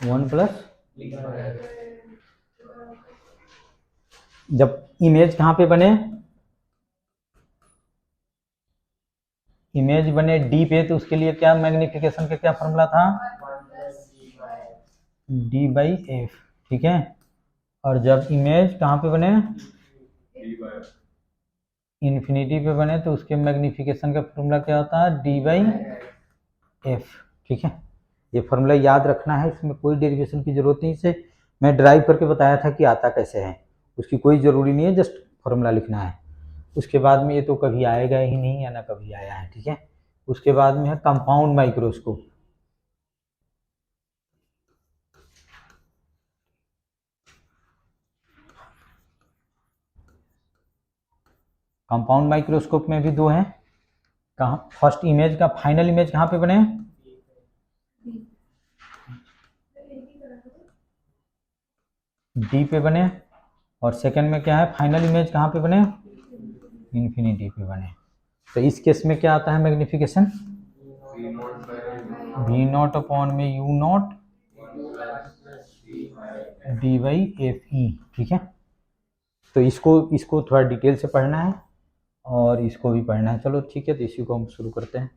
1 plus, जब image कहाँ पे बने, इमेज बने डी पे, तो उसके लिए क्या मैग्निफिकेशन का क्या फॉर्मूला था, डी बाई एफ, ठीक है। और जब इमेज कहाँ पे बने, इन्फिनिटी पे बने, तो उसके मैग्निफिकेशन का फॉर्मूला क्या होता है, डी बाई एफ, ठीक है। ये फॉर्मूला याद रखना है, इसमें कोई डेरिवेशन की जरूरत नहीं। इसे मैं ड्राइव करके बताया था कि आता कैसे है, उसकी कोई ज़रूरी नहीं है, जस्ट फॉर्मूला लिखना है। उसके बाद में ये तो कभी आएगा ही नहीं, या ना कभी आया है, ठीक है। उसके बाद में है कंपाउंड माइक्रोस्कोप। कंपाउंड माइक्रोस्कोप में भी दो हैं। कहाँ, फर्स्ट इमेज का फाइनल इमेज कहाँ पे बने, डी पे बने, और सेकंड में क्या है, फाइनल इमेज कहाँ पे बने, इन्फिनिटी पे बने। तो इस केस में क्या आता है मैग्निफिकेशन, वी नॉट अपॉन में u not D by F E, ठीक है। तो इसको थोड़ा डिटेल से पढ़ना है और इसको भी पढ़ना है। चलो ठीक है, तो इसी को हम शुरू करते हैं।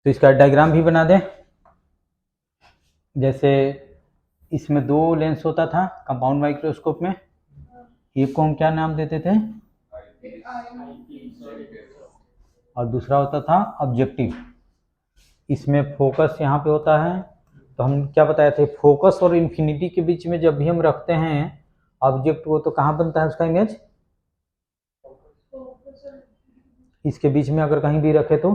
तो इसका डायग्राम भी बना दें। जैसे इसमें दो लेंस होता था कंपाउंड माइक्रोस्कोप में, एक को हम क्या नाम देते थे, और दूसरा होता था ऑब्जेक्टिव। इसमें फोकस यहाँ पे होता है। तो हम क्या बताए थे, फोकस और इन्फिनिटी के बीच में जब भी हम रखते हैं ऑब्जेक्ट को, तो कहाँ बनता है उसका इमेज, इसके बीच में अगर कहीं भी रखे तो,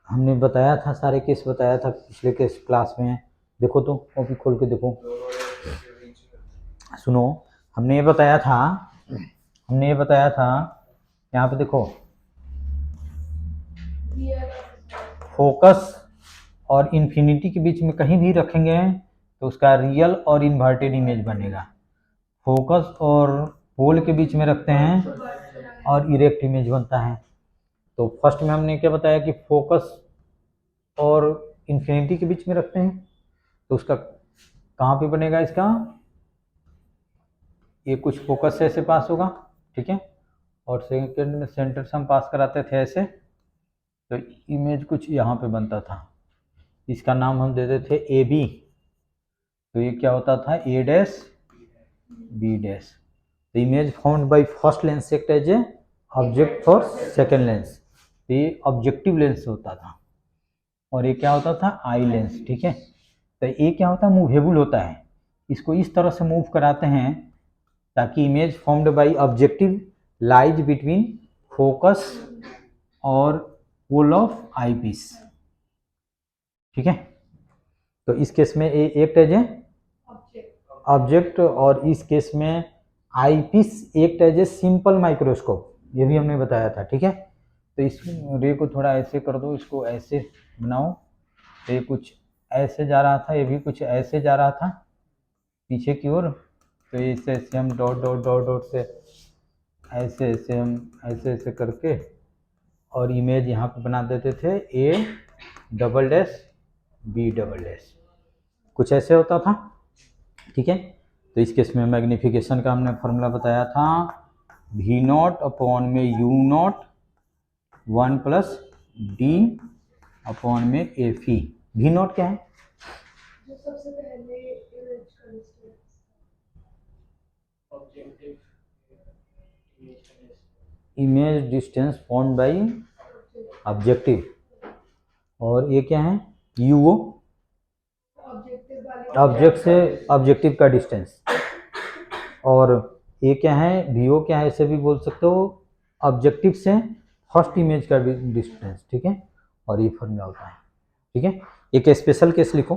हमने बताया था, सारे केस बताया था पिछले केस क्लास में। देखो तो कॉपी खोल के देखो, सुनो। हमने ये बताया था यहाँ पे देखो, फोकस और इन्फिनिटी के बीच में कहीं भी रखेंगे तो उसका रियल और इन्वर्टेड इमेज बनेगा। फोकस और पोल के बीच में रखते हैं और इरेक्ट इमेज बनता है। तो फर्स्ट में हमने क्या बताया कि फोकस और इन्फिनिटी के बीच में रखते हैं, तो उसका कहाँ पे बनेगा, इसका ये कुछ फोकस से ऐसे पास होगा, ठीक है। और सेकंड में सेंटर से हम पास कराते थे ऐसे, तो इमेज कुछ यहाँ पे बनता था। इसका नाम हम देते थे ए बी। तो ये क्या होता था, A dash B dash. The image found by first lens act as a object for second lens. तो ये ऑब्जेक्टिव लेंस होता था, और ये क्या होता था, आई लेंस, ठीक है। तो ये क्या होता है, मूवेबल होता है। इसको इस तरह से मूव कराते हैं ताकि image formed by objective lies between focus और पोल ऑफ आई पीस, ठीक है। तो इस केस में A act as a object, और इस केस में eyepiece act as a simple microscope, ये भी हमने बताया था, ठीक है। तो इस रे को थोड़ा ऐसे कर दो, इसको ऐसे बनाओ। तो ये कुछ ऐसे जा रहा था, ये भी कुछ ऐसे जा रहा था पीछे की ओर। तो इसे ऐसे हम डॉट डॉट डॉट डॉट से ऐसे ऐसे हम ऐसे ऐसे करके और इमेज यहाँ पे बना देते थे, A double dash B double dash, कुछ ऐसे होता था, ठीक है। तो इस केस में मैग्निफिकेशन का हमने फॉर्मूला बताया था, वी नॉट अपॉन में u not 1 plus D upon में एफ ई। वी नॉट क्या है, जो सबसे पहले इमेज का distance, image distance found by objective, और ये क्या है, यू ऑब्जेक्ट से ऑब्जेक्टिव का डिस्टेंस, और ये क्या है, वीओ क्या है, इसे भी बोल सकते हो ऑब्जेक्टिव से फर्स्ट इमेज का डिस्टेंस, ठीक है। और ये फॉर्मूला होता है, ठीक है। एक स्पेशल केस लिखो।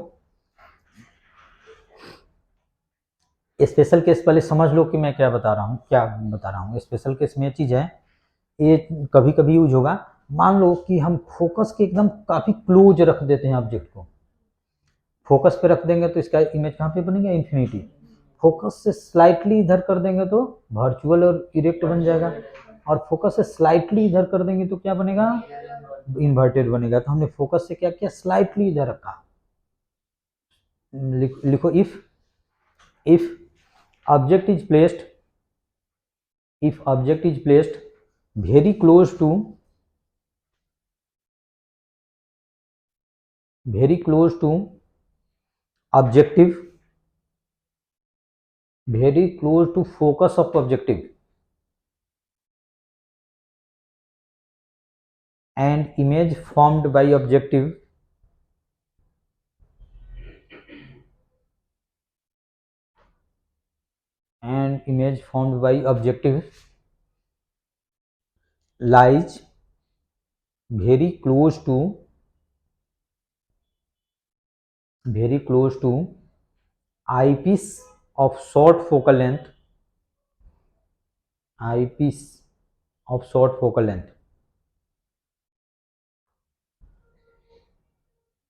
स्पेशल केस पहले समझ लो कि मैं क्या बता रहा हूँ। स्पेशल केस में ये चीज़ है, ये कभी कभी यूज होगा। मान लो कि हम फोकस के एकदम काफ़ी क्लोज रख देते हैं ऑब्जेक्ट को, फोकस पे रख देंगे तो इसका इमेज कहाँ पे बनेगा, इन्फिनिटी। फोकस से स्लाइटली इधर कर देंगे तो वर्चुअल और इरेक्ट बन जाएगा, और फोकस से स्लाइटली इधर कर देंगे तो क्या बनेगा, इन्वर्टेड बनेगा। तो हमने फोकस से क्या किया, स्लाइटली इधर रखा। लिखो if object is placed, if object is placed very close to objective, very close to focus of objective, and image formed by objective lies very close to eyepiece of short focal length,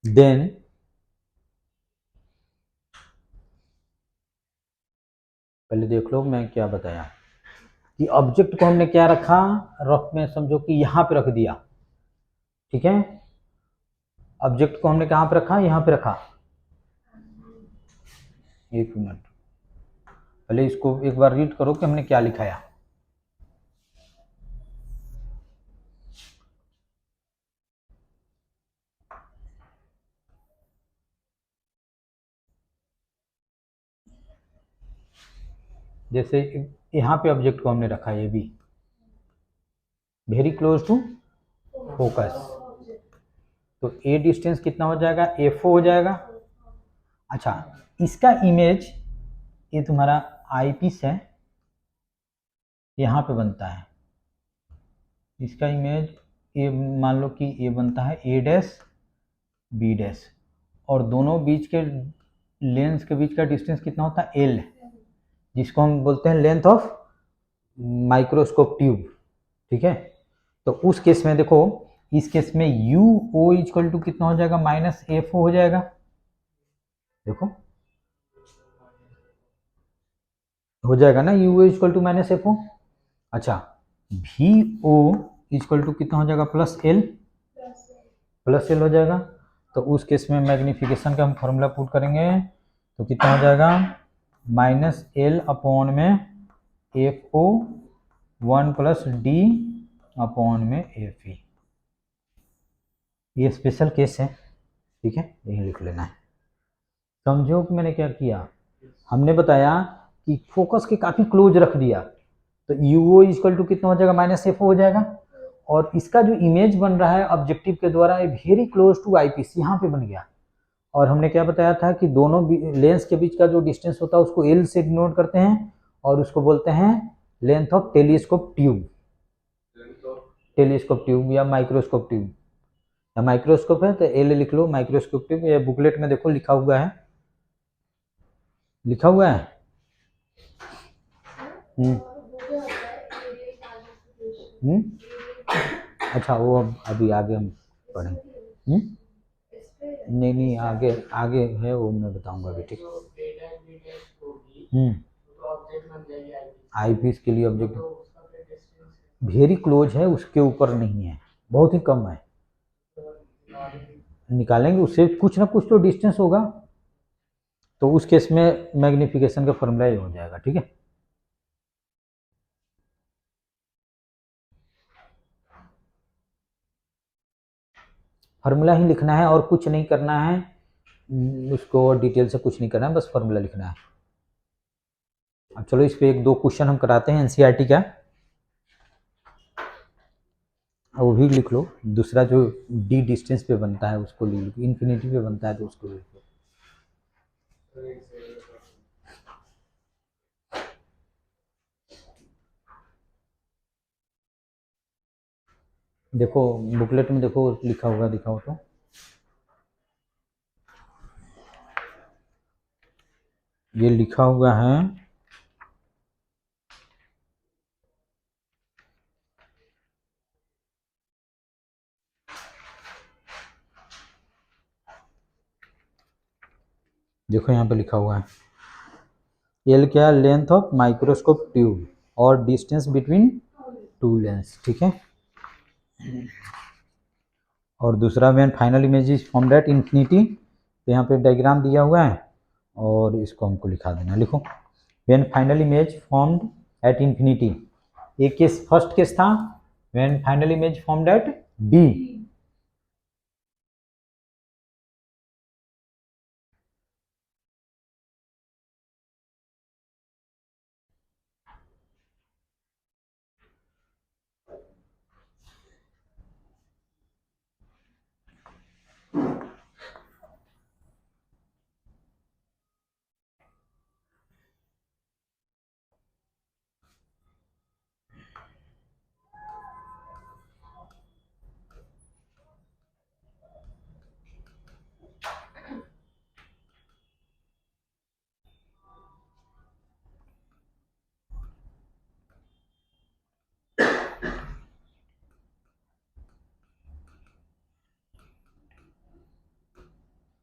then पहले देख लो मैं क्या बताया कि object को हमने क्या रखा, रफ में समझो कि यहाँ पे रख दिया, ठीक है। ऑब्जेक्ट को हमने कहाँ पे रखा, यहाँ पे रखा। एक मिनट, पहले इसको एक बार रीड करो कि हमने क्या लिखाया। जैसे यहाँ पे ऑब्जेक्ट को हमने रखा, ये भी वेरी क्लोज टू फोकस, तो ए डिस्टेंस कितना हो जाएगा, F हो जाएगा। अच्छा, इसका इमेज, ये तुम्हारा आई पीस है, यहाँ पे बनता है, इसका इमेज ये मान लो कि ये बनता है A डैश B डैश, और दोनों बीच के लेंस के बीच का डिस्टेंस कितना होता है, L, जिसको हम बोलते हैं लेंथ ऑफ माइक्रोस्कोप ट्यूब, ठीक है। तो उस केस में देखो, इस केस में यू ओ इक्वल टू कितना हो जाएगा, माइनस एफ हो जाएगा। देखो हो जाएगा ना, U O equal to minus F O. अच्छा, वी ओ इक्वल टू कितना हो जाएगा, प्लस एल हो जाएगा। तो उस केस में मैग्निफिकेशन का हम फॉर्मूला पुट करेंगे तो कितना हो जाएगा, माइनस एल अपॉन में F O 1 plus D upon में एफ ई। ये स्पेशल केस है, ठीक है, यही लिख लेना है। समझो कि मैंने क्या किया, हमने बताया कि फोकस के काफी क्लोज रख दिया, तो यू ओ इक्वल टू कितना हो जाएगा, माइनस एफ हो जाएगा, और इसका जो इमेज बन रहा है ऑब्जेक्टिव के द्वारा, ये very close to eye piece यहाँ पे बन गया। और हमने क्या बताया था कि दोनों लेंस के बीच का जो डिस्टेंस होता है उसको एल से डिनोट करते हैं, और उसको बोलते हैं लेंथ ऑफ टेलीस्कोप ट्यूब या माइक्रोस्कोप ट्यूब। या माइक्रोस्कोप है तो एल लिख लो, माइक्रोस्कोप ट्यूब। ये बुकलेट में देखो लिखा हुआ है, अच्छा, वो अब अभी आगे हम पढ़ेंगे। नहीं आगे आगे है, वो मैं बताऊंगा अभी, ठीक। आई पीस के लिए ऑब्जेक्ट वेरी क्लोज है, उसके ऊपर नहीं है, बहुत ही कम है। निकालेंगे उससे कुछ ना कुछ तो डिस्टेंस होगा, तो उस केस में मैग्निफिकेशन का फॉर्मूला ये हो जाएगा, ठीक है। फार्मूला ही लिखना है और कुछ नहीं करना है, उसको डिटेल से कुछ नहीं करना है, बस फार्मूला लिखना है। अब चलो इस पे एक दो क्वेश्चन हम कराते हैं एनसीईआरटी का, वो भी लिख लो। दूसरा जो डी डिस्टेंस पे बनता है उसको लिख लो, इन्फिनिटी पे बनता है तो उसको लिख लो। देखो बुकलेट में देखो लिखा होगा, दिखाओ तो। ये लिखा हुआ है देखो, यहाँ पे लिखा हुआ है एल क्या, लेंथ ऑफ माइक्रोस्कोप ट्यूब और डिस्टेंस बिटवीन टू लेंस, ठीक है। और दूसरा when final image is formed at infinity, तो यहाँ पे डायग्राम दिया हुआ है और इसको हमको लिखा देना, लिखो when final image formed at infinity. एक केस फर्स्ट केस था when final image formed at B,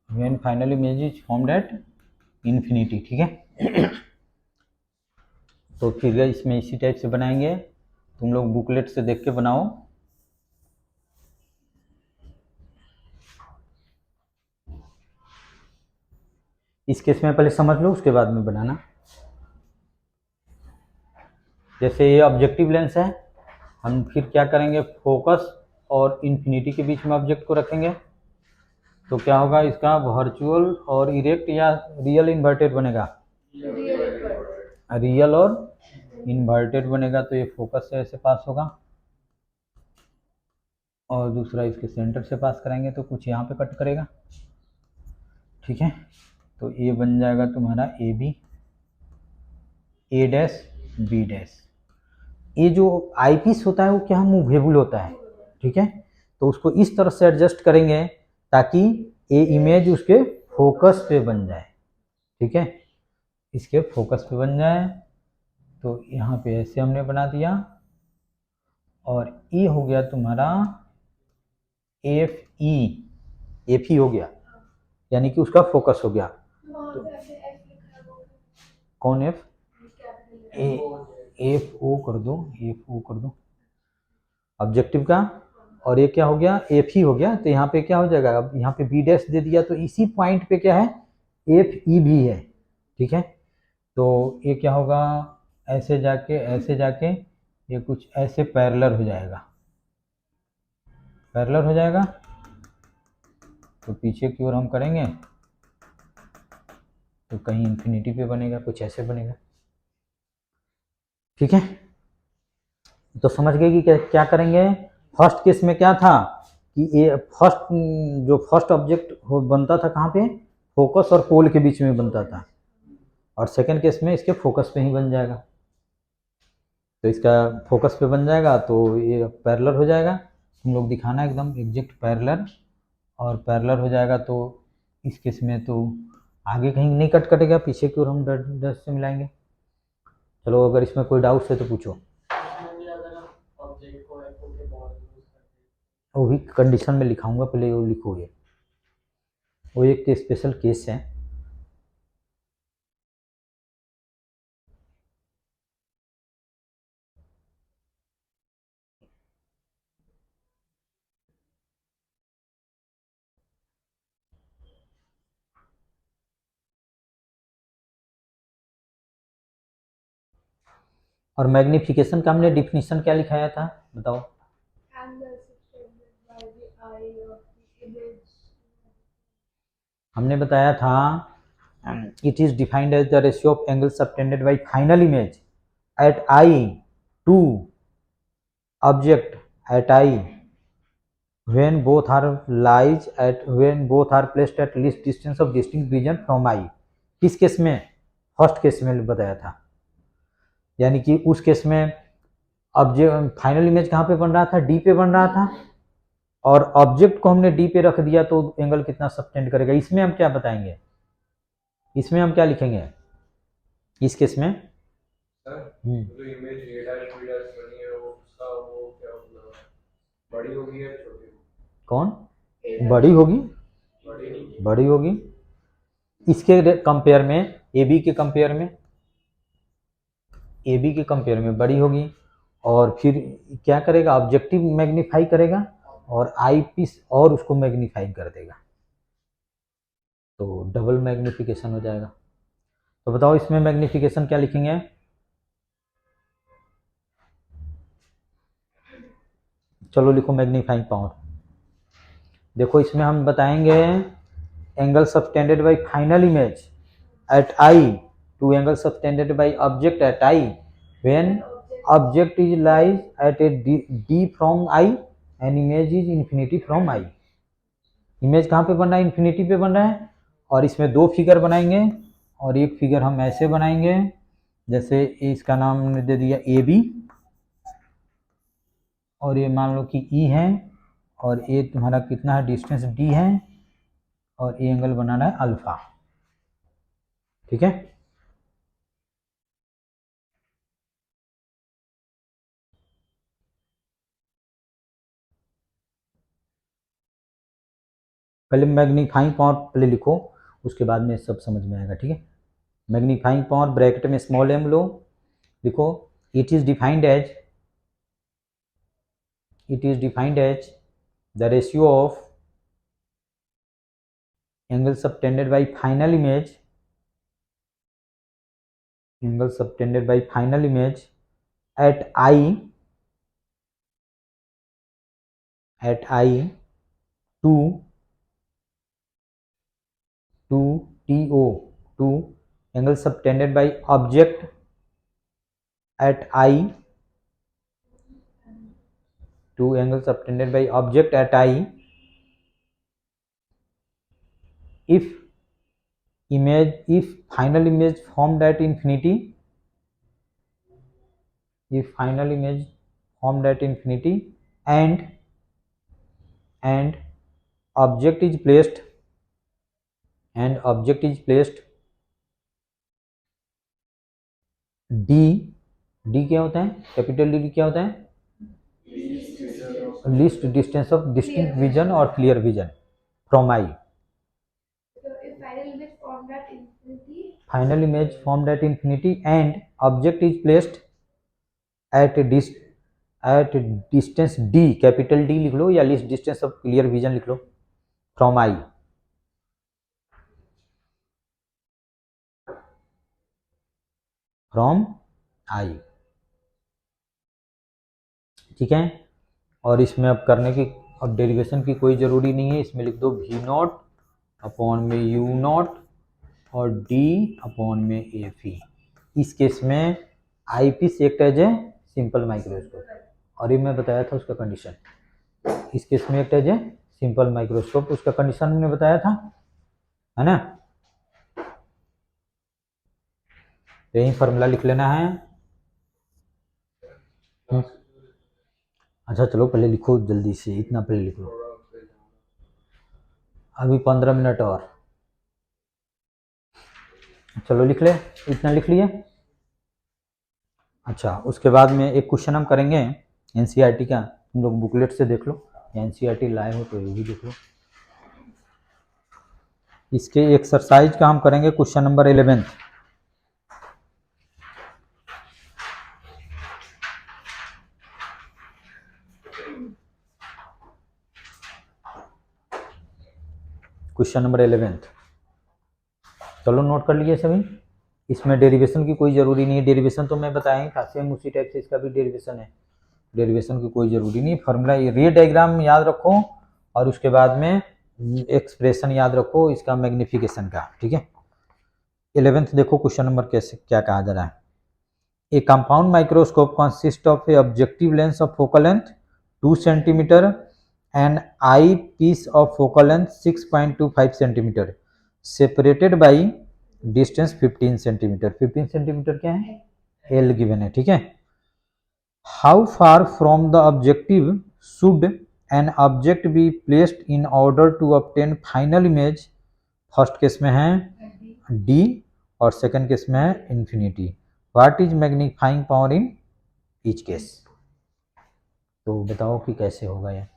when final image is formed at infinity, ठीक है। तो फिगर इसमें इसी टाइप से बनाएंगे, तुम लोग बुकलेट से देख के बनाओ। इस केस में पहले समझ लो, उसके बाद में बनाना। जैसे ये ऑब्जेक्टिव लेंस है, हम फिर क्या करेंगे, फोकस और इन्फिनिटी के बीच में ऑब्जेक्ट को रखेंगे, तो क्या होगा, इसका वर्चुअल और इरेक्ट या रियल इन्वर्टेड बनेगा, रियल और इन्वर्टेड बनेगा। तो ये फोकस से ऐसे पास होगा और दूसरा इसके सेंटर से पास कराएंगे तो कुछ यहाँ पे कट करेगा, ठीक है। तो ये बन जाएगा तुम्हारा A B, A dash B dash. ये जो आई पीस होता है वो क्या मूवेबल होता है, ठीक है। तो उसको इस तरह से एडजस्ट करेंगे ताकि ये इमेज उसके फोकस पे बन जाए, ठीक है, इसके फोकस पे बन जाए। तो यहाँ पे ऐसे हमने बना दिया और ये हो गया तुम्हारा एफ ई हो गया, यानी कि उसका फोकस हो गया। वहाँ पे ऐसे F लिखा है वो कौन एफ, कैपिटल एफ ओ कर दो, एफ ओ कर दो ऑब्जेक्टिव का। और ये क्या हो गया, एफ ही हो गया। तो यहाँ पे क्या हो जाएगा, अब यहाँ पे बी डैश दे दिया तो इसी पॉइंट पे क्या है, एफ ई भी है, ठीक है। तो ये क्या होगा, ऐसे जाके ये कुछ ऐसे पैरेलल हो जाएगा, पैरेलल हो जाएगा। तो पीछे की ओर हम करेंगे तो कहीं इन्फिनिटी पे बनेगा, कुछ ऐसे बनेगा, ठीक है। तो समझ गए कि क्या करेंगे। फर्स्ट केस में क्या था कि ये फर्स्ट ऑब्जेक्ट बनता था कहाँ पे, फोकस और पोल के बीच में बनता था, और सेकंड केस में इसके फोकस पे ही बन जाएगा। तो इसका फोकस पे बन जाएगा तो ये पैरेलल हो जाएगा, तुम लोग दिखाना एकदम एग्जैक्ट पैरेलल, और पैरेलल हो जाएगा तो इस केस में तो आगे कहीं नहीं कटेगा, पीछे की ओर हम डैश से मिलाएंगे। चलो अगर इसमें कोई डाउट है तो पूछो। वही कंडीशन में लिखाऊंगा, पहले वो लिखो, ये वो एक स्पेशल केस है। और मैग्निफिकेशन का हमने डिफिनीशन क्या लिखाया था, बताओ। angle subtended by the eye of the image. हमने बताया था it is defined as the ratio of angle subtended by final image at eye to object at eye when both are placed at least distance of distinct region from eye। किस case में, first case में बताया था, यानी कि उस case में object final image कहाँ पे बन रहा था, डी पे बन रहा था, और ऑब्जेक्ट को हमने डी पे रख दिया तो एंगल कितना सबटेंड करेगा। इसमें हम क्या बताएंगे, इसमें हम क्या लिखेंगे इस केस में। जो image A dash B dash बनी है उसका वो क्या मतलब बड़ी होगी या छोटी होगी? कौन बड़ी होगी, बड़ी नहीं बड़ी होगी इसके कंपेयर में, ए बी के कंपेयर में, ए बी के कंपेयर में बड़ी होगी, और फिर क्या करेगा, ऑब्जेक्टिव मैग्नीफाई करेगा और आई पीस और उसको मैग्नीफाई कर देगा, तो डबल मैग्निफिकेशन हो जाएगा। तो बताओ इसमें मैग्निफिकेशन क्या लिखेंगे? चलो लिखो मैग्नीफाइंग पावर। देखो इसमें हम बताएंगे angle subtended by final image at eye to angle subtended by object at eye when object is lies at a D from eye and image is infinity from eye. Image कहाँ पे बन रहा है? Infinity पे बन रहा है। और इसमें दो फिगर बनाएंगे, और एक फिगर हम ऐसे बनाएंगे, जैसे इसका नाम हमने दे दिया ए बी, और ये मान लो कि ई है, और ये तुम्हारा कितना है, डिस्टेंस डी है, और ये एंगल बनाना है अल्फा। ठीक है, पहले मैग्नीफाइंग पावर पहले लिखो, उसके बाद में सब समझ में आएगा। ठीक है, मैग्नीफाइंग पावर ब्रैकेट में स्मॉल एम लो, लिखो it is defined as the ratio of angle subtended by final image at I to to angle subtended by object at I to angle subtended by object at I if final image formed at infinity, and object is placed D क्या होता है? Capital D क्या होता है? Least distance of distinct vision और clear vision from eye. So if final image formed at infinity, final image formed at infinity and object is placed at distance D, capital D लिख लो, या least distance of clear vision लिख लो, from I. ठीक है, और इसमें अब करने की, अब डेरिवेशन की कोई ज़रूरी नहीं है, इसमें लिख दो वी नॉट अपॉन में यू नॉट और डी अपॉन में ए फी। इस केस में eyepiece act as a simple microscope, और ये मैं बताया था उसका कंडीशन। इस केस में act as a simple microscope, उसका कंडीशन हमने बताया था, है ना। यही फॉर्मूला लिख लेना है। अच्छा चलो पहले लिखो जल्दी से, इतना पहले लिख लो, अभी 15 मिनट और। चलो लिख ले, इतना लिख लिए। अच्छा उसके बाद में एक क्वेश्चन हम करेंगे एनसीईआरटी का, तुम लोग बुकलेट से देख लो, एनसीईआरटी लाए हो तो ये भी देख लो। इसके एक्सरसाइज का हम करेंगे क्वेश्चन नंबर 11। क्वेश्चन नंबर 11, चलो नोट कर लिए सभी। इसमें डेरिवेशन की कोई ज़रूरी नहीं है, डेरिवेशन तो मैं बताएंगे सेम उसी टाइप से इसका भी डेरिवेशन है, डेरिवेशन की कोई ज़रूरी नहीं। फार्मूला रे डायग्राम याद रखो, और उसके बाद में एक्सप्रेशन याद रखो इसका मैग्निफिकेशन का। ठीक है, 11th देखो क्वेश्चन नंबर कैसे क्या कहा जा रहा है। A compound microscope consist of a objective lens of focal length 2 centimeter and eye piece of focal length 6.25 centimeter separated by distance 15 centimeter. 15 centimeter क्या है? एल गिवन है। ठीक है, how far from the objective should an object be placed in order to obtain final image? First case में है D और second case में है infinity. What is magnifying power in each case? तो बताओ कि कैसे होगा ये।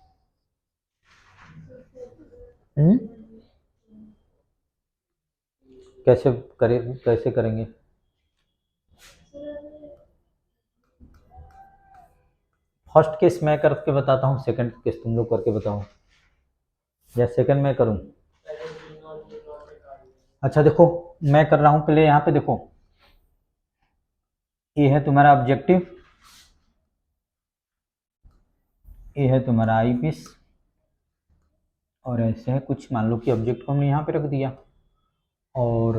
कैसे करेंगे? फर्स्ट केस मैं करके बताता हूँ, सेकंड केस तुम लोग करके बताओ, या सेकंड मैं करूँ? अच्छा देखो, मैं कर रहा हूँ पहले। यहाँ पे देखो, ये है तुम्हारा ऑब्जेक्टिव, ये है तुम्हारा आई पीस, और ऐसे है कुछ। मान लो कि ऑब्जेक्ट को हमने यहाँ पे रख दिया, और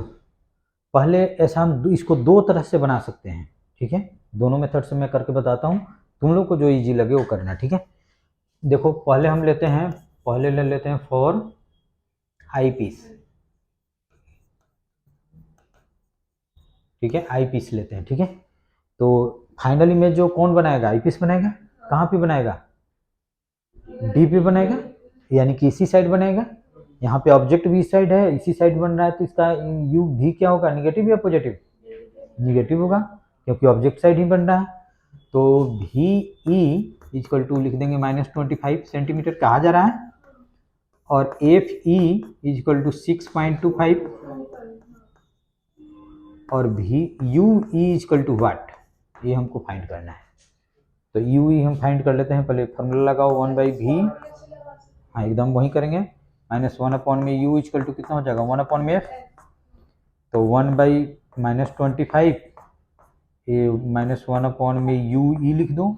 पहले ऐसा हम इसको दो तरह से बना सकते हैं, ठीक है? दोनों मेथड से मैं करके बताता हूँ, तुम लोग को जो इजी लगे वो करना, ठीक है? देखो पहले हम लेते हैं, पहले ले लेते हैं फॉर आई पीस, ठीक है? आई पीस लेते हैं, ठीक है? तो फाइनल इमेज जो कौन बनाएगा? आई पीस बनाएगा। कहाँ पे बनाएगा? डी पे बनाएगा, यानी कि इसी साइड बनाएगा। यहाँ पे ऑब्जेक्ट भी इस साइड है, इसी साइड बन रहा है, तो इसका यू भी क्या होगा? निगेटिव या पॉजिटिव? निगेटिव होगा, क्योंकि ऑब्जेक्ट साइड ही बन रहा है। तो भी ई इक्वल टू लिख देंगे -25 सेंटीमीटर कहा जा रहा है, और एफ ई इक्वल टू 6.25, और भी यू ई इक्वल टू वाट, ये हमको फाइंड करना है। तो यू ई हम फाइंड कर लेते हैं। पहले फॉर्मूला लगाओ 1/v, हाँ एकदम वही करेंगे। -1 अपॉन में यू इक्वल टू कितना हो जाएगा? 1 अपॉन में एफ, तो 1/-25, ये -1 अपॉन में यू ई लिख दो,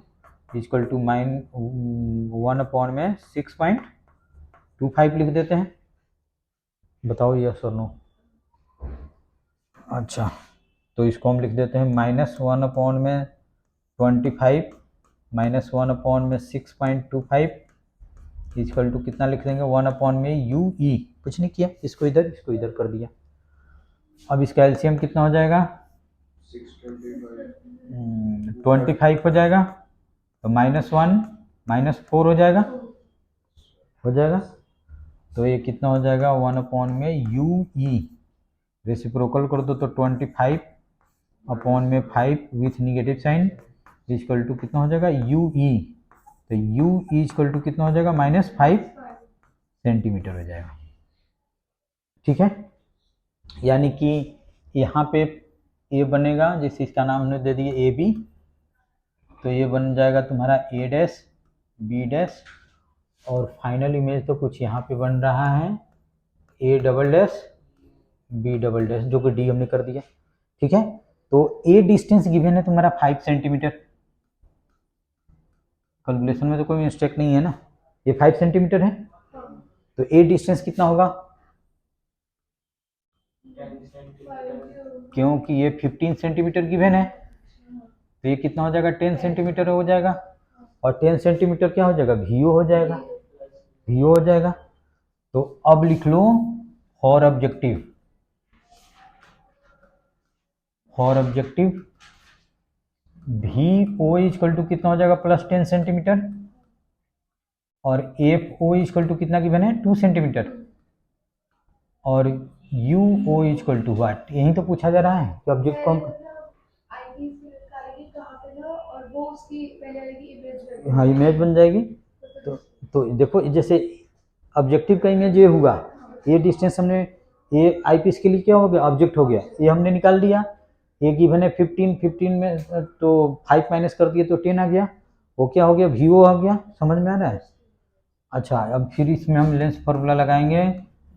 इक्वल टू 1 अपॉन में 6.25 लिख देते हैं। बताओ यस और नो? अच्छा, तो इसको हम लिख देते हैं -1 अपॉन में 25 -1 अपॉन में 6.25 इक्वल टू कितना लिख देंगे? 1 अपॉन में यू ई। कुछ नहीं किया, इसको इधर कर दिया। अब इसका एलसीएम कितना हो जाएगा? 25 हो जाएगा, तो -1 -4 हो जाएगा, तो ये कितना हो जाएगा? 1 अपॉन में यू ई, रेसिप्रोकल कर दो तो 25 अपॉन में 5 with negative sign equal to कितना हो जाएगा? यू ई, तो यू ई इक्वल टू कितना हो जाएगा? -5 सेंटीमीटर हो जाएगा, ठीक है? यानी कि यहाँ पे ए बनेगा, जैसे इसका नाम हमने दे दिया ए बी, तो ये बन जाएगा तुम्हारा ए डैश बी डैश, और फाइनल इमेज तो कुछ यहाँ पे बन रहा है A double dash B double dash, जो कि डी हमने कर दिया, ठीक है? तो ए डिस्टेंस गिवन है तुम्हारा 5 सेंटीमीटर। कैलकुलेशन में तो कोई मिस्टेक नहीं है ना, ये 5 सेंटीमीटर है, तो ए डिस्टेंस कितना होगा? क्योंकि ये 15 सेंटीमीटर गिवन है, तो ये कितना हो जाएगा? 10 सेंटीमीटर हो जाएगा, और 10 सेंटीमीटर क्या हो जाएगा? वीओ हो जाएगा, वीओ हो जाएगा। तो अब लिख लो for objective, v o equal to कितना हो जाएगा? +10 सेंटीमीटर, और एफ ओ इक्वल टू कितना गिवन है? 2 सेंटीमीटर, और u O equal to what, यही तो पूछा जा रहा है कि ऑब्जेक्ट को हम और वो उसकी पहले वाली इमेज हाँ इमेज बन जाएगी। तो देखो जैसे ऑब्जेक्टिव का इमेज ये हुआ, ये डिस्टेंस हमने, ये आई पीस के लिए क्या हो गया? ऑब्जेक्ट हो गया, ये हमने निकाल दिया। ये गिवन है 15 में तो 5 माइनस कर दिए तो 10 आ गया, वो क्या हो गया? वीओ आ गया। समझ में आ रहा है? अच्छा, अब फिर इसमें हम लेंस फार्मूला लगाएंगे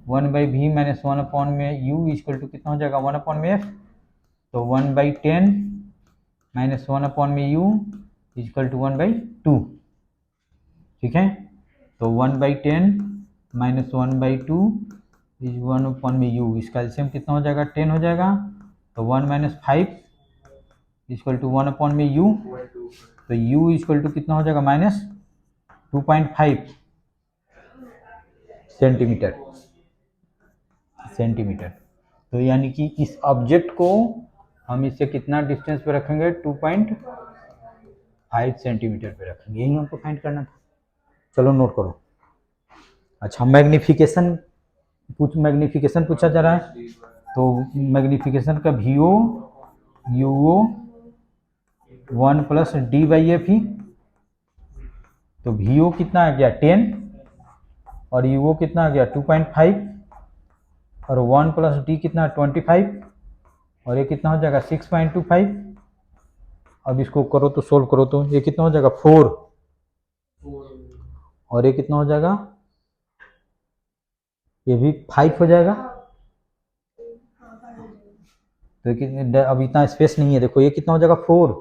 1/v - 1 अपॉन में u इक्वल टू कितना हो जाएगा? 1 अपॉन में f, तो 1/10 - 1 अपॉन में u इक्वल टू 1/2, ठीक है? तो 1/10 - 1/2 इज 1 अपॉन में u, इसका एलसीएम कितना हो जाएगा? 10 हो जाएगा, तो 1 - 5 इक्वल टू 1 अपॉन में u, तो u इक्वल टू कितना हो जाएगा? -2.5 सेंटीमीटर। तो यानी कि इस ऑब्जेक्ट को हम इससे कितना डिस्टेंस पे रखेंगे? 2.5 सेंटीमीटर पे रखेंगे, यही हमको फाइंड करना था। चलो नोट करो। अच्छा, मैग्निफिकेशन पूछा जा रहा है, तो मैग्निफिकेशन का वीओ यूओ 1 + d/f ही, तो वीओ कितना आ गया? 10, और यूओ कितना आ गया? 2.5, और 1 + d कितना? 25, और ये कितना हो जाएगा? 6.25। अब इसको करो तो सोल्व करो तो ये कितना हो जाएगा? 4 और ये कितना हो जाएगा, ये भी 5 हो जाएगा। तो अब इतना स्पेस नहीं है, देखो ये कितना हो जाएगा 4,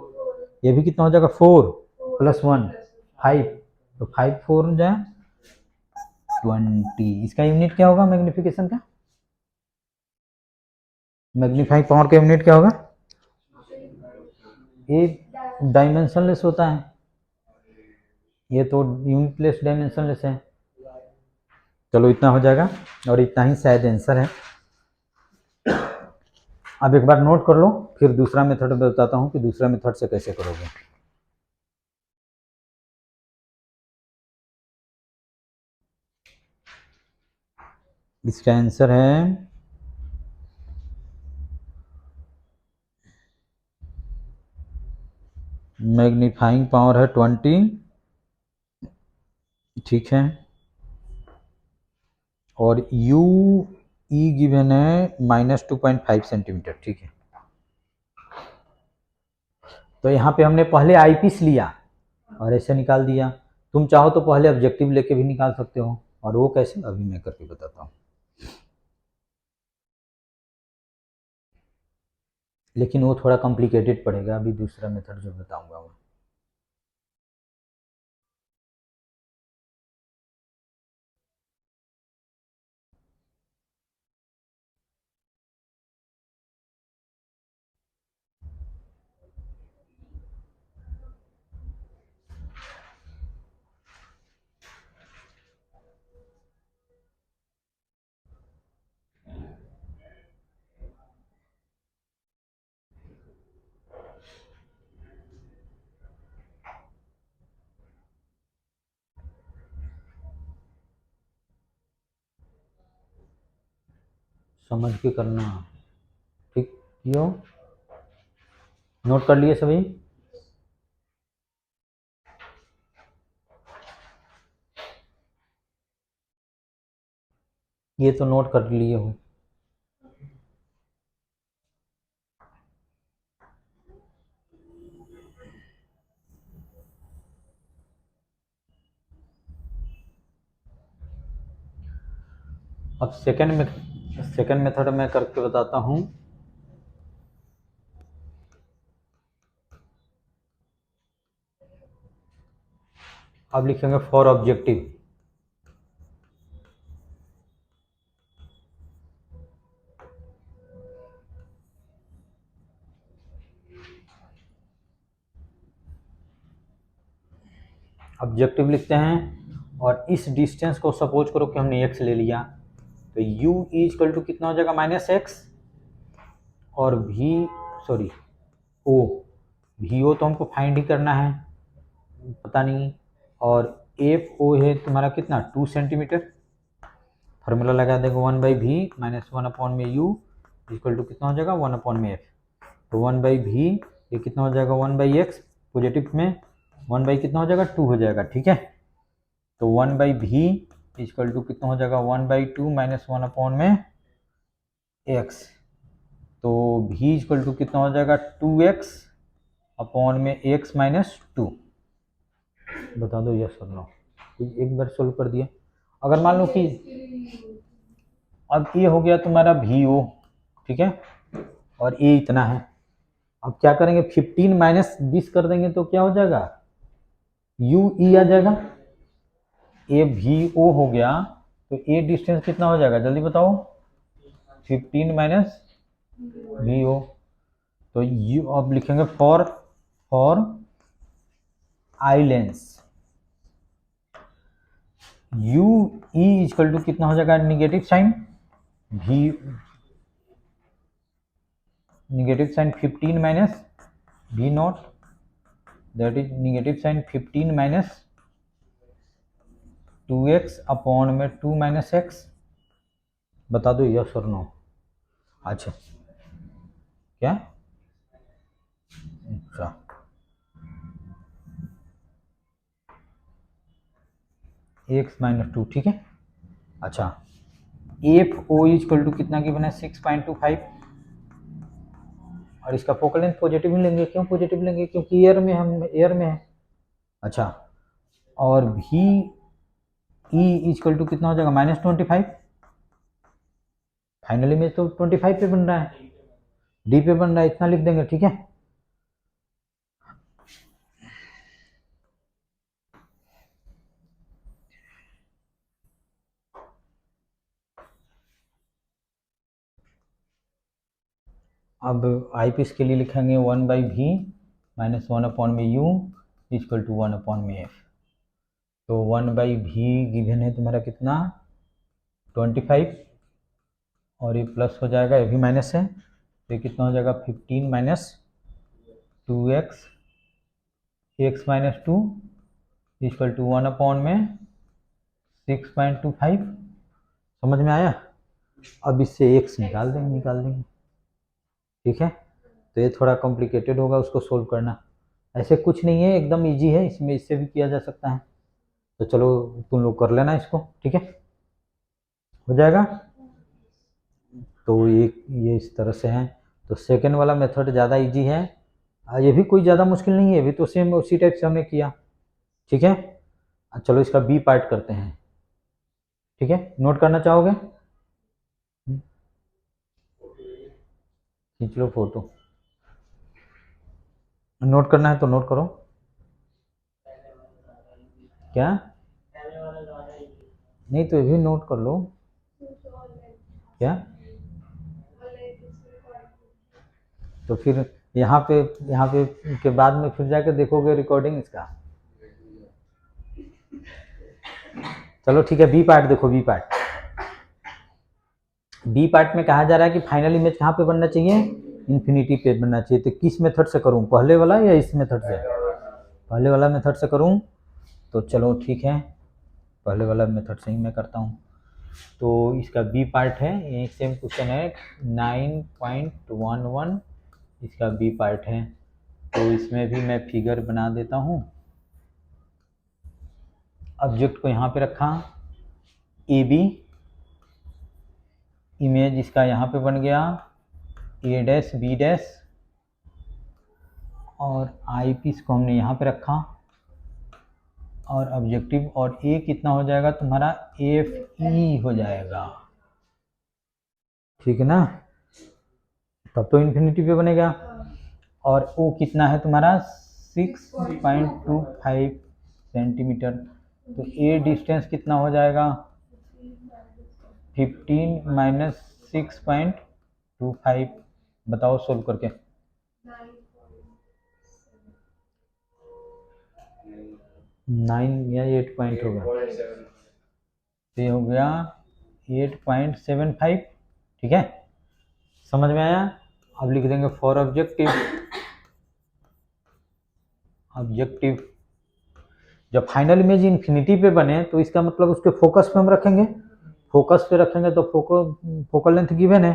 ये भी कितना हो जाएगा 4 प्लस 1 5, तो 5 4 हो जाए 20। इसका यूनिट क्या होगा मैग्निफिकेशन का, मैग्नीफाइंग पावर का यूनिट क्या होगा, ये डायमेंशनलेस होता है, ये तो यूनिटलेस डायमेंशनलेस है। चलो इतना हो जाएगा और इतना ही शायद आंसर है। अब एक बार नोट कर लो, फिर दूसरा मेथड बताता हूँ कि दूसरा मेथड से कैसे करोगे। इसका आंसर है मैग्नीफाइंग पावर है 20, ठीक है, और यू ई गिवन है -2.5 सेंटीमीटर, ठीक है। तो यहाँ पे हमने पहले आई पीस लिया और ऐसे निकाल दिया। तुम चाहो तो पहले ऑब्जेक्टिव लेके भी निकाल सकते हो, और वो कैसे अभी मैं करके बताता हूँ, लेकिन वो थोड़ा कॉम्प्लिकेटेड पड़ेगा, अभी दूसरा मेथड जो बताऊंगा वो। समझ के करना, ठीक, क्यों नोट कर लिए सभी। ये तो नोट कर लिए हो। अब सेकंड मेथड में करके बताता हूँ। अब लिखेंगे फॉर ऑब्जेक्टिव, ऑब्जेक्टिव लिखते हैं, और इस डिस्टेंस को सपोज करो कि हमने x ले लिया, तो u इक्वल टू कितना हो जाएगा -x, और vo तो हमको फाइंड ही करना है, पता नहीं, और fo है तुम्हारा कितना 2 सेंटीमीटर। फार्मूला लगा देंगे 1/v - 1/u इक्वल टू कितना हो जाएगा 1/f, तो 1/v ये कितना हो जाएगा 1/x, पॉजिटिव में 1 कितना हो जाएगा 2 हो जाएगा, ठीक है। तो 1/v इक्वल टू कितना हो जाएगा 1/2 - 1 में x, तो v इक्वल टू कितना हो जाएगा 2x में x - 2। बता दो यस और नो, एक बार सोल्व कर दिया। अगर मान लो कि अब ये हो गया तुम्हारा vo, ठीक है, और ये इतना है, अब क्या करेंगे 15 माइनस 20 कर देंगे तो क्या हो जाएगा यू ई आ जाएगा, ए वी ओ हो गया, तो ए डिस्टेंस कितना हो जाएगा जल्दी बताओ 15 माइनस वी ओ, तो यू अब लिखेंगे for eye lens U E equal to कितना हो जाएगा negative sign V, negative sign 15 minus V nought, that is negative sign 15 minus 2x upon में 2 माइनस एक्स। बता दो यस और नो। अच्छा क्या, अच्छा x - 2, ठीक है। अच्छा एफ ओ इक्वल टू कितना की बना 6.25, और इसका फोकल लेंथ पॉजिटिव ही लेंगे, क्यों पॉजिटिव लेंगे क्योंकि एयर में हम एयर में है। अच्छा और भी ई इक्वल टू कितना हो जाएगा -25। फाइनल इमेज तो 25 पे बन रहा है, डी पे बन रहा है, इतना लिख देंगे, ठीक है। अब आई पीस के लिए लिखेंगे 1/v minus 1/u equal to 1/f। तो 1/v गिवन है तुम्हारा कितना 25, और ये प्लस हो जाएगा, ये भी माइनस है, तो ये कितना हो जाएगा 15 minus 2x x minus 2 equal to 1/6.25। समझ में आया। अब इससे x निकाल देंगे, ठीक है। तो ये थोड़ा कॉम्प्लिकेटेड होगा उसको सोल्व करना, ऐसे कुछ नहीं है, एकदम इजी है, इसमें इससे भी किया जा सकता है। तो चलो तुम लोग कर लेना इसको, ठीक है, हो जाएगा। तो ये इस तरह से है। तो सेकेंड वाला मेथड ज़्यादा इजी है, ये भी कोई ज़्यादा मुश्किल नहीं है, अभी तो सेम उसी टाइप से हमने किया, ठीक है। चलो इसका बी पार्ट करते हैं, ठीक है। नोट करना चाहोगे? खींच लो फोटो, नोट करना है तो नोट करो। क्या नहीं, तो ये भी नोट कर लो। क्या तो फिर यहाँ पे के बाद में फिर जाकर देखोगे रिकॉर्डिंग इसका। चलो ठीक है, बी पार्ट देखो। बी पार्ट में कहा जा रहा है कि फाइनल इमेज कहाँ पे बनना चाहिए, इन्फिनिटी पे बनना चाहिए। तो किस मेथड से करूँ, पहले वाला या इस मेथड से? पहले वाला मेथड से करूँ, तो चलो ठीक है, पहले वाला मेथड से ही मैं करता हूँ। तो इसका बी पार्ट है, ये सेम क्वेश्चन है 9.11, इसका बी पार्ट है। तो इसमें भी मैं फिगर बना देता हूँ। ऑब्जेक्ट को यहाँ पे रखा, ए बी, इमेज इसका यहाँ पे बन गया ए डैश बी डैश, और आई पीस को हमने यहाँ पे रखा, और ऑब्जेक्टिव, और ए कितना हो जाएगा तुम्हारा एफ ई हो जाएगा, ठीक है ना। तब तो इन्फिनिटी पे बनेगा। और ओ कितना है तुम्हारा 6.25 सेंटीमीटर। तो ए डिस्टेंस कितना हो जाएगा 15 माइनस 6.25। बताओ सोल्व करके। 9 या 8 पॉइंट होगा, तो ये हो गया 8.75, ठीक है। समझ में आया। अब लिख देंगे फॉर ऑब्जेक्टिव जब फाइनल इमेज इन्फिनिटी पे बने तो इसका मतलब उसके फोकस पे हम रखेंगे, फोकस पे रखेंगे तो फोकल लेंथ गिवन है,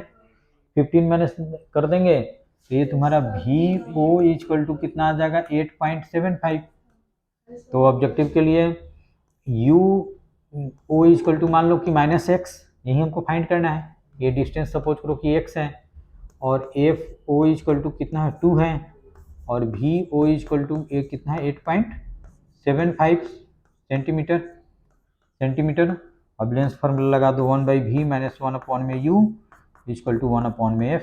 15 माइनस कर देंगे, तो ये तुम्हारा वी ओ इक्वल टू कितना आ जाएगा 8.75। तो ऑब्जेक्टिव के लिए यू ओ इक्वल टू मान लो कि -x, यही हमको फाइंड करना है। ये डिस्टेंस सपोज करो कि x है, और एफ ओ इक्वल टू कितना है 2 है, और वी ओ इक्वल टू ए कितना है 8.75 सेंटीमीटर। अब लेंस फार्मूला लगा दो 1/v minus 1/u equal to 1/f।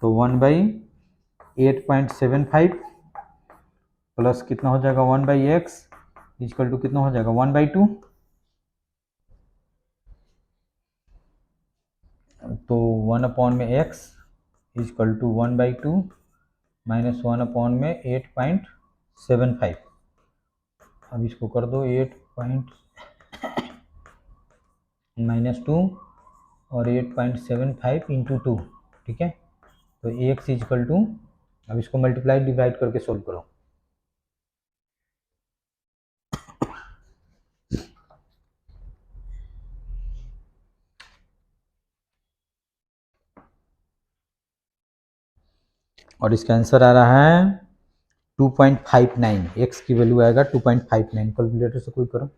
तो 1/8.75 प्लस कितना हो जाएगा 1/x इक्वल टू कितना हो जाएगा 1/2। तो 1/x इक्वल टू 1/2 माइनस 1/8.75। अब इसको कर दो 8 -2 और 8.75 इंटू 2, ठीक है। तो x इक्वल टू, अब इसको मल्टीप्लाई डिवाइड करके सोल्व करो। और इसका आंसर आ रहा है 2.59, x की वैल्यू आएगा 2.59। कैलकुलेटर से कोई करो।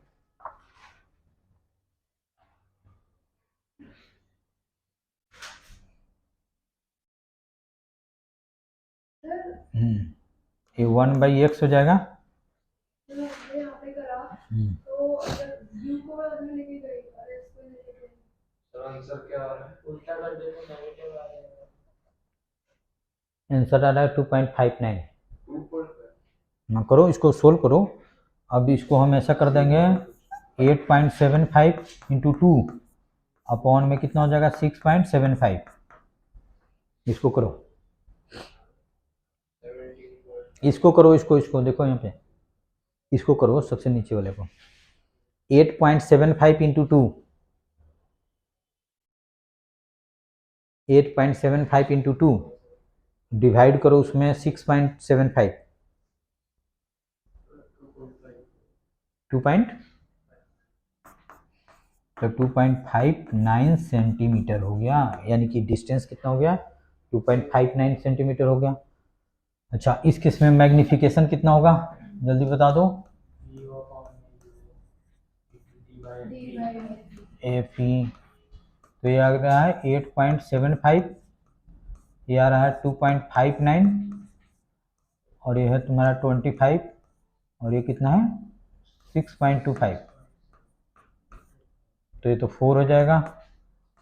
ये 1/x हो जाएगा। यहाँ पे करा तो अगर u को आंसर क्या आ रहा है? उल्टा कर दे तो नेगेटिव आ जाएगा। आंसर आ रहा है 2.59। 2.5। ना करो, इसको सोल्व करो। अब इसको हम ऐसा कर देंगे 8.75 इंटू 2 अपॉन में कितना हो जाएगा 6.75। इसको करो, 17. इसको करो, इसको देखो यहाँ पे, इसको करो सबसे नीचे वाले को। 8.75 इंटू 2, 8.75 इंटू 2 डिवाइड करो उसमें 6.75, 2 पॉइंट, तो 2.59 सेंटीमीटर हो गया, यानी कि डिस्टेंस कितना हो गया 2.59 सेंटीमीटर हो गया। अच्छा, इस केस में मैग्निफिकेशन कितना होगा, जल्दी बता दो। एफ ई, तो ये आ रहा है 8.75, ये आ रहा है 2.59, और ये है तुम्हारा 25, और ये कितना है 6.25, तो ये तो 4 हो जाएगा।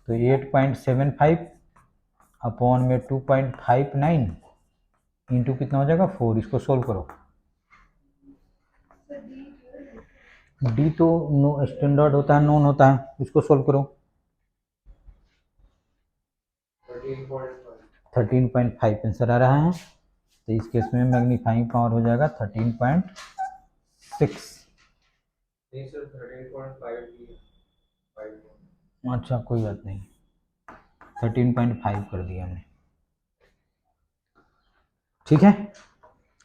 तो 8.75 अपॉन में 2.59 इंटू कितना हो जाएगा 4। इसको सोल्व करो। डी तो नो स्टैंडर्ड होता है, नोन होता है, इसको सोल्व करो। 13.5. 13.5 आंसर आ रहा है, तो इस केस में मैग्नीफाइंग पावर हो जाएगा 13.6। नहीं सर, 13.5 की 5. अच्छा कोई बात नहीं, 13.5 कर दिया हमने, ठीक है।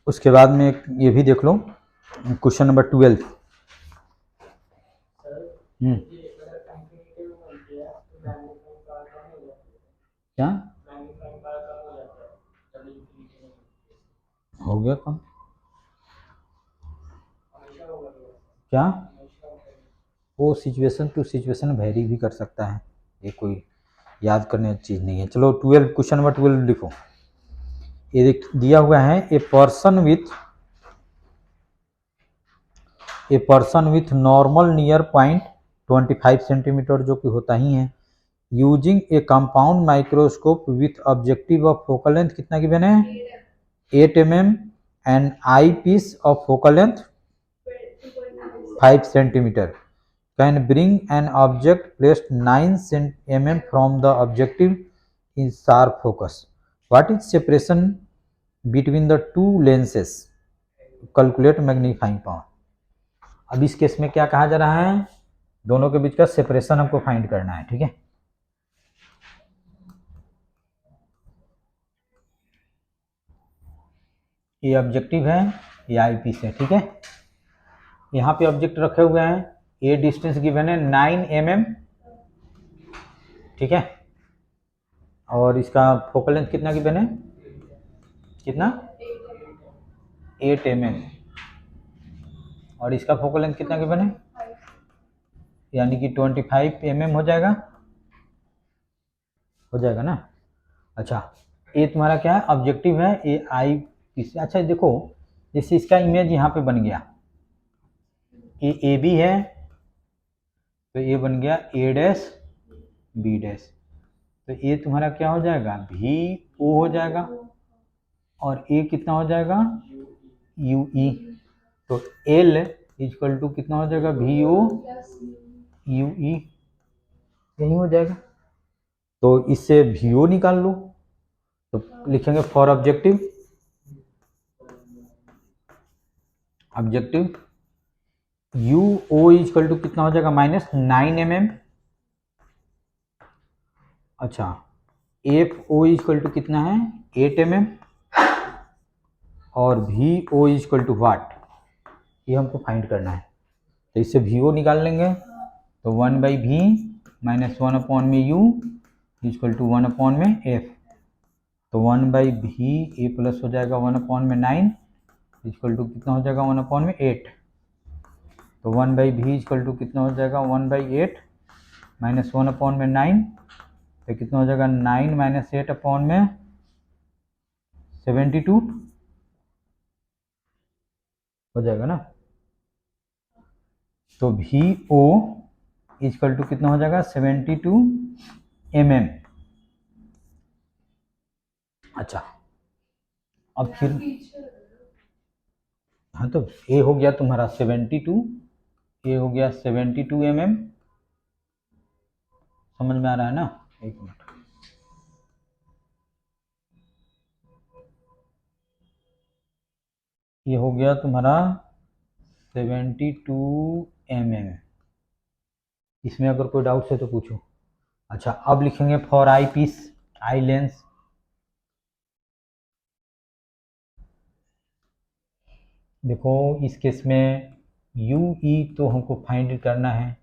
उसके बाद में ये भी देख लो, क्वेश्चन नंबर 12। क्या हो गया कम, क्या वो सिचुएशन टू सिचुएशन वेरी भी कर सकता है, ये कोई याद करने की चीज़ नहीं है। चलो 12, क्वेश्चन नंबर 12 लिखो। ये दिया हुआ है a person with normal near point 25 centimeter, जो कि होता ही है, using a compound microscope with objective of focal length कितना गिवन है 8 mm and eye piece of focal length 5 centimeter, can bring an object placed 9 mm from the objective in sharp focus, what is separation between the two lenses, calculate magnifying power. अब इस case में क्या कहा जा रहा है, दोनों के बीच का सेपरेशन हमको फाइंड करना है, ठीक है। ये ऑब्जेक्टिव है, ये आई पीस है, ठीक है। यहाँ पे ऑब्जेक्ट रखे हुए हैं, ये डिस्टेंस गिवन है 9 mm, ठीक है, और इसका फोकल लेंथ कितना गिवन है, कितना 8 mm, और इसका फोकल लेंथ कितना गिवन है, यानी कि 25 mm हो जाएगा ना। अच्छा, ये तुम्हारा क्या है ऑब्जेक्टिव है, ये आई पीस। अच्छा देखो, जैसे इसका इमेज यहाँ पे बन गया, ये ए बी है, तो ये बन गया ए डैश बी डैश, तो ये तुम्हारा क्या हो जाएगा भी ओ हो जाएगा, और ए कितना हो जाएगा यू ई, तो एल इक्वल टू कितना हो जाएगा भी ओ यू ई, यही हो जाएगा। तो इससे भी ओ निकाल लो, तो लिखेंगे for objective U O equal to कितना हो जाएगा -9 mm। अच्छा, एफ ओ इक्वल टू कितना है 8 mm, और वी ओ इक्वल टू वाट, ये हमको फाइंड करना है। तो इससे वी ओ निकाल लेंगे, तो 1/v -1 अपॉन में u इक्वल टू 1 अपॉन में f, तो 1/v ए प्लस हो जाएगा 1 अपॉन में 9 इक्वल टू कितना हो जाएगा 1 अपॉन में 8, तो 1/v इक्वल टू कितना हो जाएगा 1/8 -1 अपॉन में 9, तो कितना हो जाएगा 9 - 8 अपॉन में 72 हो जाएगा ना। तो वी ओ इक्वल टू कितना हो जाएगा 72 mm। अच्छा, अब फिर हाँ, तो ए हो गया तुम्हारा 72, ए हो गया 72 mm। समझ में आ रहा है ना? एक मिनट, ये हो गया तुम्हारा 72 mm। इसमें अगर कोई डाउट है तो पूछो। अच्छा, अब लिखेंगे for eye piece, eye lens. देखो इस केस में यू ई तो हमको फाइंड करना है,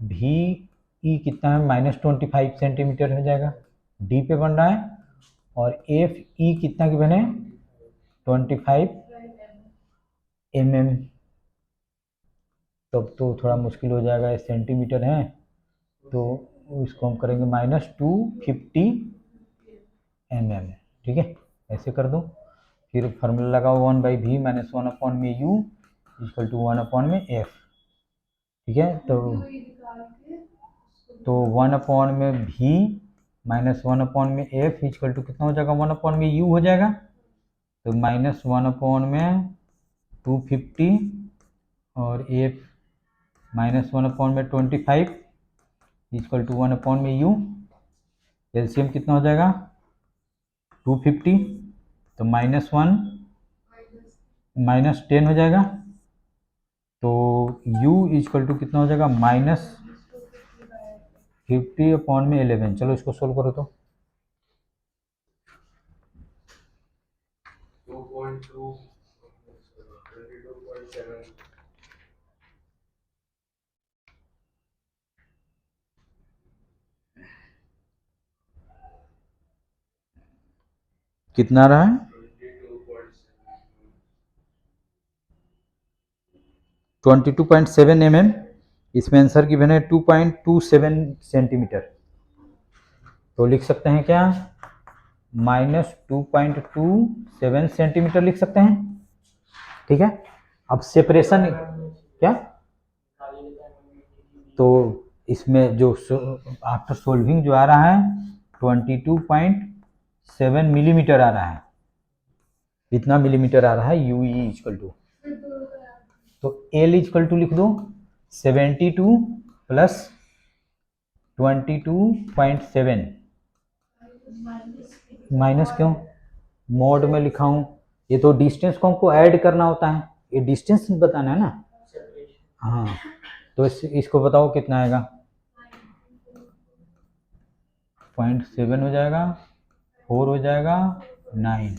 भी ई कितना है -25 सेंटीमीटर हो जाएगा, डी पे बन रहा है, और एफ ई कितना की बने 25 mm। तब तो थोड़ा मुश्किल हो जाएगा, ये सेंटीमीटर है तो इसको हम करेंगे -250 mm। ठीक है, ऐसे कर दो। फिर फार्मूला लगाओ 1/v - 1 में u इक्वल टू 1 में f। ठीक है, तो 1 में v - 1 में f इक्वल टू कितना हो जाएगा, 1 में u हो जाएगा, तो -1 में 250 और f -1 में 25 इक्वल टू 1 में u। एलसीएम कितना हो जाएगा 250, तो -1 -10 हो जाएगा, तो u इक्वल टू कितना हो जाएगा -50/11। चलो इसको सोल्व करो तो 2.2 22.7 कितना रहा है 22.7 mm। इसमें आंसर की बने 2.27 सेंटीमीटर, तो लिख सकते हैं क्या -2.27 सेंटीमीटर लिख सकते हैं। ठीक है, अब सेपरेशन क्या, तो इसमें जो आफ्टर सोल्विंग जो आ रहा है 22.7 मिलीमीटर आ रहा है, इतना मिलीमीटर आ रहा है यू ई इक्वल टू, तो एल इक्वल टू लिख दो 72 प्लस 22.7 माइनस क्यों, मोड में लिखा हूं, ये तो डिस्टेंस को हमको ऐड करना होता है, ये डिस्टेंस बताना है ना। हाँ, तो इसको बताओ कितना आएगा 0.7 हो जाएगा, 4 हो जाएगा 9,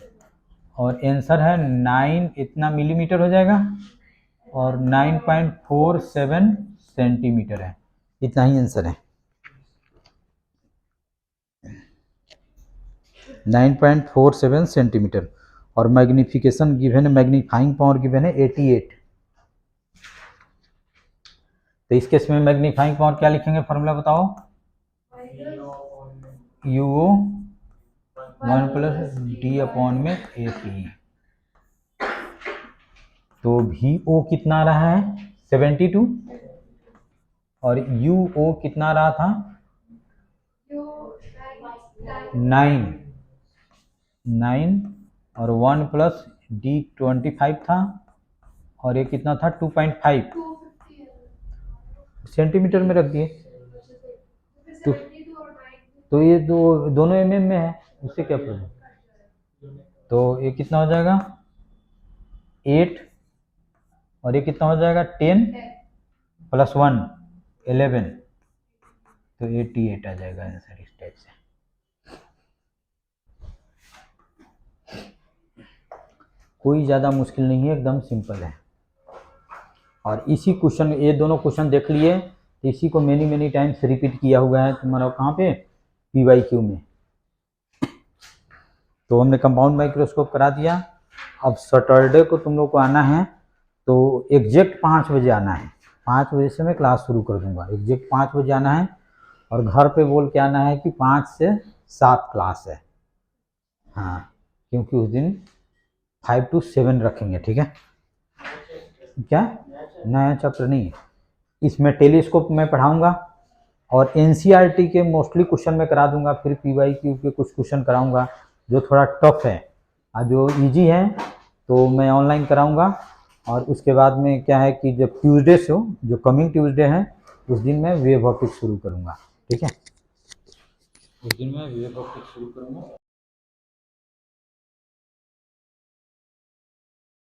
और आंसर है 9 इतना मिलीमीटर हो जाएगा, और 9.47 सेंटीमीटर है, इतना ही आंसर है। 9.47 सेंटीमीटर, और मैग्निफिकेशन गिवन है, मैग्नीफाइंग पावर गिवन है 88। तो इस केस में मैग्नीफाइंग पावर क्या लिखेंगे, फॉर्मूला बताओ, यूओ 1 प्लस डी अपॉन में एपी। तो वी ओ कितना रहा है 72, और यू ओ कितना रहा था 9, और 1 प्लस डी 25 था, और ये कितना था 2.5 सेंटीमीटर में रख दिए, तो ये दोनों mm में है, उससे क्या प्रॉब्लम। तो ये कितना हो जाएगा 8, और ये कितना हो जाएगा 10 प्लस 1 11, तो 88 आ जाएगा आंसर इस टाइप से। कोई ज़्यादा मुश्किल नहीं है, एकदम सिंपल है। और इसी क्वेश्चन, ये दोनों क्वेश्चन देख लिए, इसी को मेनी टाइम्स रिपीट किया हुआ है तुम्हारा कहाँ पे PYQ में। तो हमने कंपाउंड माइक्रोस्कोप करा दिया। अब सैटरडे को तुम लोग को आना है, तो एग्जैक्ट 5 बजे आना है, 5 बजे से मैं क्लास शुरू कर दूंगा, एग्जैक्ट 5 बजे आना है, और घर पे बोल के आना है कि 5 से 7 क्लास है। हाँ, क्योंकि उस दिन 5 to 7 रखेंगे। ठीक है, क्या नया चैप्टर नहीं है, इसमें टेलीस्कोप मैं पढ़ाऊंगा, और एनसीईआरटी के मोस्टली क्वेश्चन मैं करा दूंगा, फिर पीवाईक्यू के कुछ क्वेश्चन कराऊंगा जो थोड़ा टफ है, और जो इजी है तो मैं ऑनलाइन कराऊंगा। और उसके बाद में क्या है कि जब ट्यूसडे से हो, जो कमिंग ट्यूसडे है, उस दिन मैं वेव ऑप्टिक्स शुरू करूंगा। ठीक है, उस दिन मैं वेव ऑप्टिक्स शुरू करूंगा।